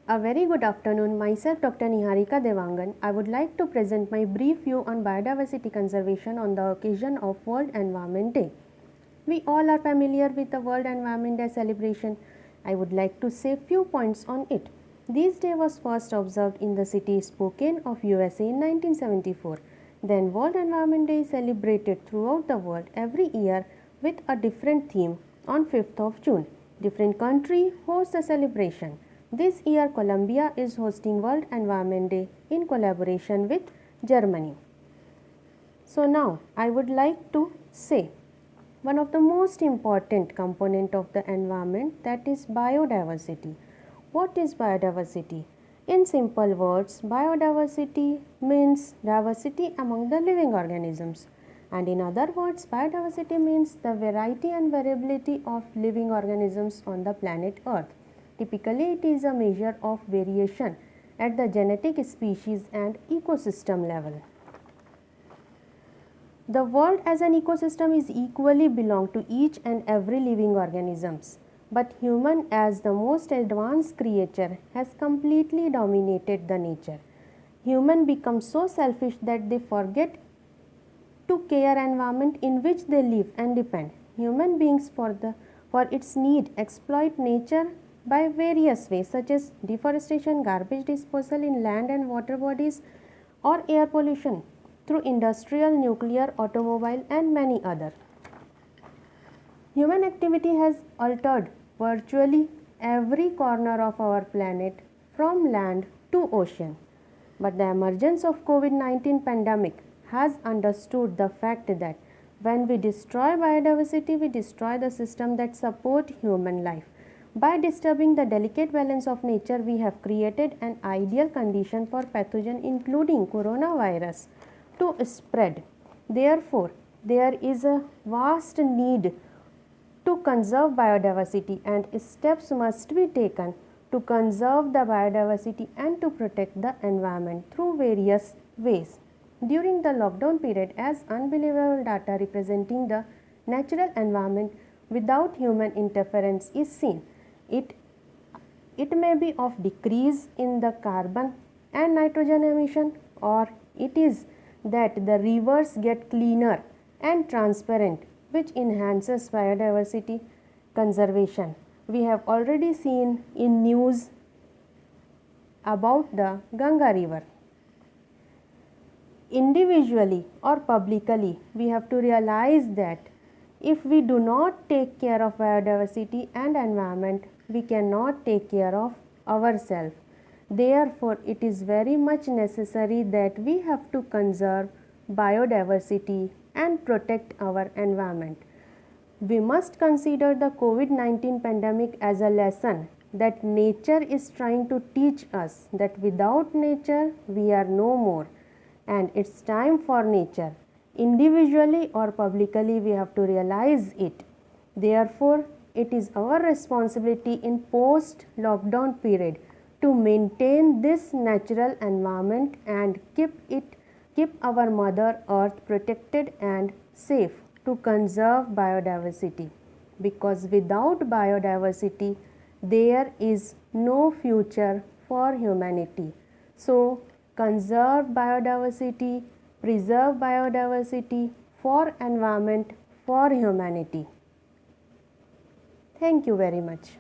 A very good afternoon. Myself, Dr. Niharika Devangan. I would like to present my brief view on biodiversity conservation on the occasion of World Environment Day. We all are familiar with the World Environment Day celebration. I would like to say few points on it. This day was first observed in the city Spokane of USA in 1974. Then World Environment Day is celebrated throughout the world every year with a different theme on 5th of June. Different country hosts the celebration. This year Colombia is hosting World Environment Day in collaboration with Germany. So now I would like to say one of the most important component of the environment, that is biodiversity. What is biodiversity? In simple words, biodiversity means diversity among the living organisms. And in other words, biodiversity means the variety and variability of living organisms on the planet Earth. Typically, it is a measure of variation at the genetic, species and ecosystem level. The world as an ecosystem is equally belong to each and every living organisms. But human as the most advanced creature has completely dominated the nature. Human become so selfish that they forget to care environment in which they live and depend. Human beings for its need exploit nature by various ways such as deforestation, garbage disposal in land and water bodies, or air pollution through industrial, nuclear, automobile and many other. Human activity has altered virtually every corner of our planet from land to ocean. But the emergence of COVID-19 pandemic has understood the fact that when we destroy biodiversity, we destroy the system that support human life. By disturbing the delicate balance of nature, we have created an ideal condition for pathogen including coronavirus to spread. Therefore, there is a vast need to conserve biodiversity and steps must be taken to conserve the biodiversity and to protect the environment through various ways. During the lockdown period, as unbelievable data representing the natural environment without human interference is seen, it may be of decrease in the carbon and nitrogen emission, or it is that the rivers get cleaner and transparent, which enhances biodiversity conservation. We have already seen in news about the Ganga river. Individually or publicly, we have to realize that if we do not take care of biodiversity and environment, we cannot take care of ourselves. Therefore, it is very much necessary that we have to conserve biodiversity and protect our environment. We must consider the COVID-19 pandemic as a lesson that nature is trying to teach us that without nature we are no more, and it's time for nature. Individually or publicly, we have to realize it. Therefore, it is our responsibility in post-lockdown period to maintain this natural environment and keep our mother earth protected and safe, to conserve biodiversity, because without biodiversity there is no future for humanity. So conserve biodiversity, preserve biodiversity for environment, for humanity. Thank you very much.